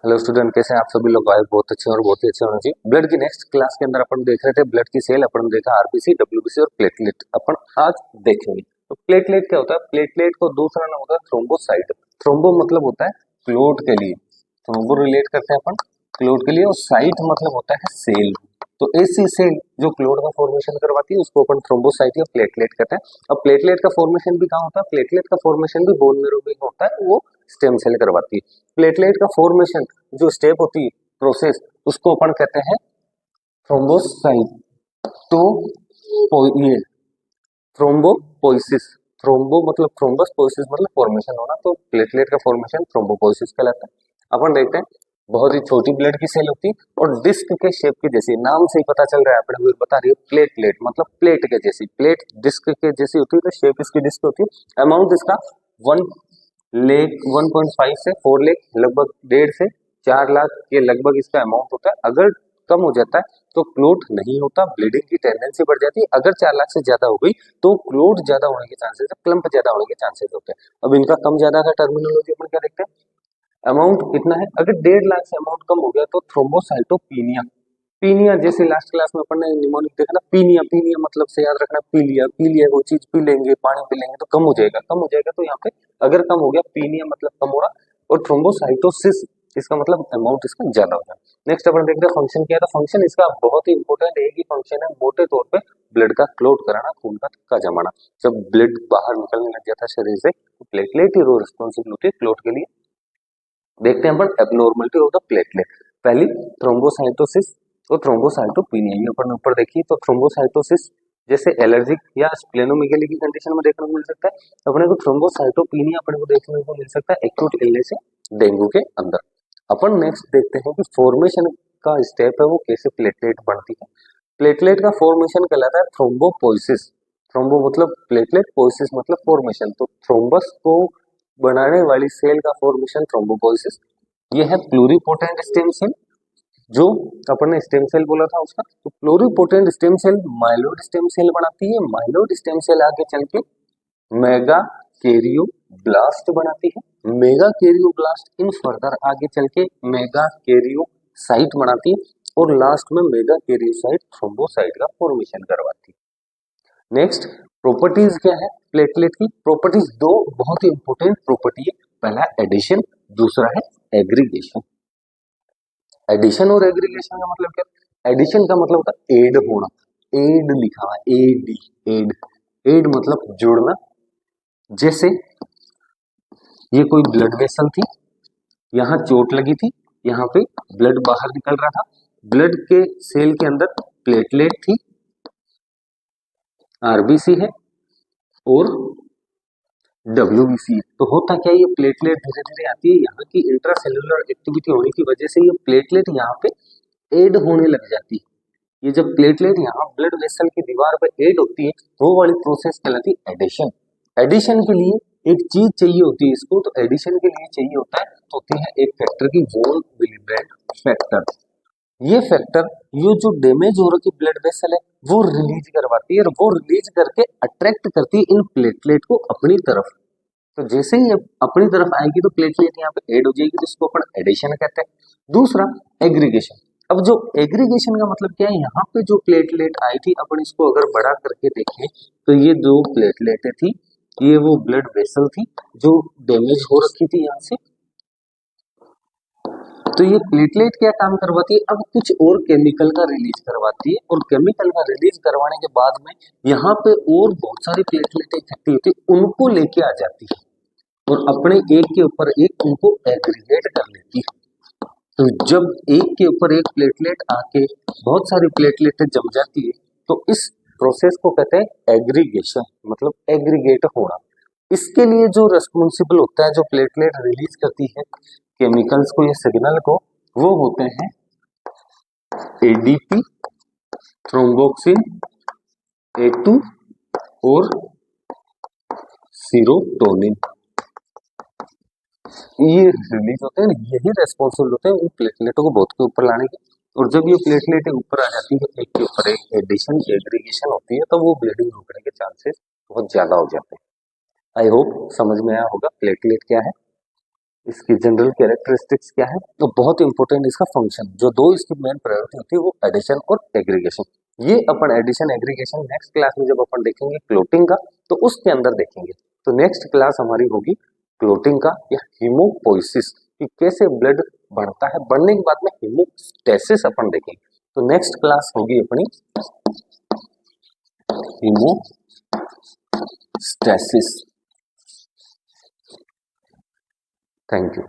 Hello student, कैसे हैं आप सभी लोग? आए बहुत अच्छे और बहुत ही अच्छे होने चाहिए। ब्लड की नेक्स्ट क्लास के अंदर अपन देख रहे थे ब्लड की सेल, अपन देखा आरबीसी, डब्ल्यूबीसी और प्लेटलेट। अपन आज देखेंगे तो प्लेटलेट क्या होता है। प्लेटलेट को दूसरा नाम होता है थ्रोम्बोसाइट। थ्रोम्बो मतलब होता है क्लोट के लिए, थ्रोम्बो रिलेट करते हैं अपन क्लोट के लिए, और साइट मतलब होता है सेल। तो ऐसी सेल जो क्लोट का फॉर्मेशन करवाती है उसको अपन थ्रोम्बोसाइट या प्लेटलेट कहते हैं। अब प्लेटलेट का फॉर्मेशन भी कहाँ होता है? प्लेटलेट का फॉर्मेशन भी बोन मैरो में होता है, वो स्टेम सेल करवाती है। प्लेटलेट का फॉर्मेशन जो स्टेप होती है, प्रोसेस, उसको अपन कहते हैं थ्रोम्बोसाइट। तो ये थ्रोम्बोपोइसिस, थ्रोम्बो मतलब थ्रोम्बस, पोइसिस मतलब फॉर्मेशन होना, तो प्लेटलेट का फॉर्मेशन थ्रोम्बोपोइसिस कहलाता है। अपन देखते हैं बहुत ही छोटी ब्लड की सेल होती है और डिस्क के शेप की जैसी, नाम से ही पता चल रहा है, अपने को बता रही है प्लेटलेट मतलब प्लेट के जैसी, प्लेट डिस्क के जैसी होती है, तो शेप इसकी डिस्क होती है। अमाउंट इसका 1 लाख 1.5 से 4 लाख, लगभग 1.5 से 4 लाख के लगभग इसका अमाउंट होता है। अगर कम हो जाता है तो क्लोट नहीं होता, ब्लीडिंग की टेंडेंसी बढ़ जाती है। अगर 4 लाख से ज्यादा हो गई तो क्लोट ज्यादा होने के चांसेस है, क्लम्प ज्यादा होने के चांसेस होते हैं। अब इनका कम ज्यादा का टर्मिनोलॉजी अपन क्या देखते हैं। अमाउंट कितना है? अगर 1.5 लाख से अमाउंट कम हो गया तो थ्रोम्बोसाइटोपिनिया, पीनिया जैसे लास्ट क्लास में अपन ने निमोनिक देखा ना, पीनिया, पीनिया मतलब से याद रखना, पी लिया, पी लिया, वो चीज पी लेंगे, पानी पी लेंगे तो कम हो जाएगा, कम हो जाएगा। तो यहाँ पे अगर कम हो गया, पीनिया मतलब कम हो रहा, और थ्रोम्बोसाइटोसिस इसका मतलब अमाउंट इसका ज्यादा हो जाए। नेक्स्ट अपन देखते हैं फंक्शन क्या है। तो फंक्शन इसका बहुत ही इंपॉर्टेंट एक ही फंक्शन है मोटे तौर पे, ब्लड का क्लोट कराना, खून का थक्का जमाना। जब ब्लड बाहर निकलने लग जाता है शरीर से तो प्लेटलेट ही रिस्पॉन्सिबल होती है क्लोट के लिए। देखते हैं अपन एबनॉर्मलिटी ऑफ द प्लेटलेट। पहली थ्रोम्बोसाइटोसिस और थ्रोम्बोसाइटोपिनिया, ये अपन ऊपर देखिए। तो थ्रोम्बोसाइटोसिस जैसे एलर्जिक या स्प्लेनोमेगाली की कंडीशन में देखने को मिल सकता है अपने को। थ्रोम्बोसाइटोपिनिया अपने को देखने को मिल सकता है एक्यूट इलनेस है डेंगू के अंदर। अपन नेक्स्ट देखते हैं कि फॉर्मेशन का स्टेप है वो कैसे प्लेटलेट बनती है। प्लेटलेट का फॉर्मेशन कहलाता है थ्रोम्बोपोइसिस। थ्रोम्बो मतलब प्लेटलेट, पोइसिस मतलब फॉर्मेशन। तो थ्रोम्बस को बनाने वाली सेल का फॉर्मेशन थ्रोम्बोपोइसिस। ये है प्लूरिपोटेंट स्टेम सेल, जो अपन ने स्टेम सेल बोला था उसका। तो pluripotent stem cell myeloid stem cell बनाती है। माइलोइड स्टेम सेल आगे चल के मेगा कैरियोब्लास्ट बनाती है। मेगा कैरियोब्लास्ट इन फर्दर आगे चल के मेगा कैरियोसाइट बनाती है, और लास्ट में मेगा कैरियोसाइट थ्रोम्बोसाइट का फॉर्मेशन करवाती है। नेक्स्ट प्रॉपर्टीज क्या है प्लेटलेट की? प्रॉपर्टीज दो बहुत ही इंपॉर्टेंट प्रॉपर्टी है। पहला एडिशन, दूसरा है एग्रीगेशन। एडिशन और एग्रीगेशन का मतलब क्या? एडिशन का मतलब होता है एड होना, एड लिखा हुआ है, एडी, एड, एड मतलब जुड़ना। जैसे ये कोई ब्लड वेसल थी, यहाँ चोट लगी थी, यहाँ पे ब्लड बाहर निकल रहा था, ब्लड के सेल के अंदर प्लेटलेट थी, आरबीसी है और डब्ल्यूबीसी है। तो होता क्या है, ये प्लेटलेट धीरे धीरे आती है, यहाँ की इंट्रासेल्युलर एक्टिविटी होने की वजह से ये प्लेटलेट यहाँ पे एड होने लग जाती है। ये जब प्लेटलेट यहाँ ब्लड वेसल की दीवार पर एड होती है, वो वाली प्रोसेस कहलाती है एडिशन। एडिशन के लिए एक चीज चाहिए होती है इसको, तो एडिशन के लिए चाहिए होता है, तो होती है एक फैक्टर की वॉन विलिब्रेंड फैक्टर। ये फैक्टर, ये जो डैमेज हो रखी ब्लड वेसल है वो रिलीज करवाती है, और वो रिलीज करके अट्रैक्ट करती है इन प्लेटलेट को अपनी तरफ। तो जैसे ही ये अपनी तरफ आएगी तो प्लेटलेट यहाँ पे ऐड हो जाएगी, जिसको अपन एडिशन कहते हैं। दूसरा एग्रीगेशन। अब जो एग्रीगेशन का मतलब क्या है, यहाँ पे जो प्लेटलेट आई थी, अपन इसको अगर बड़ा करके देखें तो ये दो प्लेटलेटें थी, ये वो ब्लड वेसल थी जो डैमेज हो रखी थी यहाँ से। तो ये प्लेटलेट क्या काम करवाती है, अब कुछ और केमिकल का रिलीज करवाती है, और केमिकल का रिलीज करवाने के बाद में यहाँ पे और बहुत सारी प्लेटलेट इकट्ठी होती है, उनको लेके आ जाती है और अपने एक के ऊपर एक उनको एग्रीगेट कर लेती है। तो जब एक के ऊपर एक प्लेटलेट आके बहुत सारी प्लेटलेटें जम जाती है, तो इस प्रोसेस को कहते हैं एग्रीगेशन, मतलब एग्रीगेट होना। इसके लिए जो रेस्पॉन्सिबल होता है, जो प्लेटलेट रिलीज करती है केमिकल्स को या सिग्नल को, वो होते हैं एडीपी, थ्रोम्बोक्सिन, ए2 और सीरोटोनिन। ये रिलीज होते हैं, यही रेस्पॉन्सिबल होते हैं उन प्लेटलेटों को बहुत के ऊपर लाने के। और जब ये प्लेटलेटें ऊपर आ जाती है, एक के ऊपर एक एडिशन एग्रीगेशन होती है, तो वो ब्लीडिंग रुकने के चांसेस बहुत ज्यादा हो जाते हैं। आई होप समझ में आया होगा प्लेटलेट क्या है। इसकी जनरल कैरेक्टरिस्टिक्स क्या है, तो बहुत इंपॉर्टेंट इसका फंक्शन, जो दो इसकी मेन प्रायोरिटी होती है वो एडिशन और एग्रीगेशन। ये अपन एडिशन एग्रीगेशन नेक्स्ट क्लास में जब अपन देखेंगे क्लोटिंग का, तो उसके अंदर देखेंगे। तो नेक्स्ट क्लास हमारी होगी क्लोटिंग का या हीमोपोइसिस, कि कैसे ब्लड बढ़ता है, बढ़ने के बाद में हीमोस्टेसिस अपन देखेंगे। तो नेक्स्ट क्लास होगी अपनी हीमोस्टेसिस। Thank you.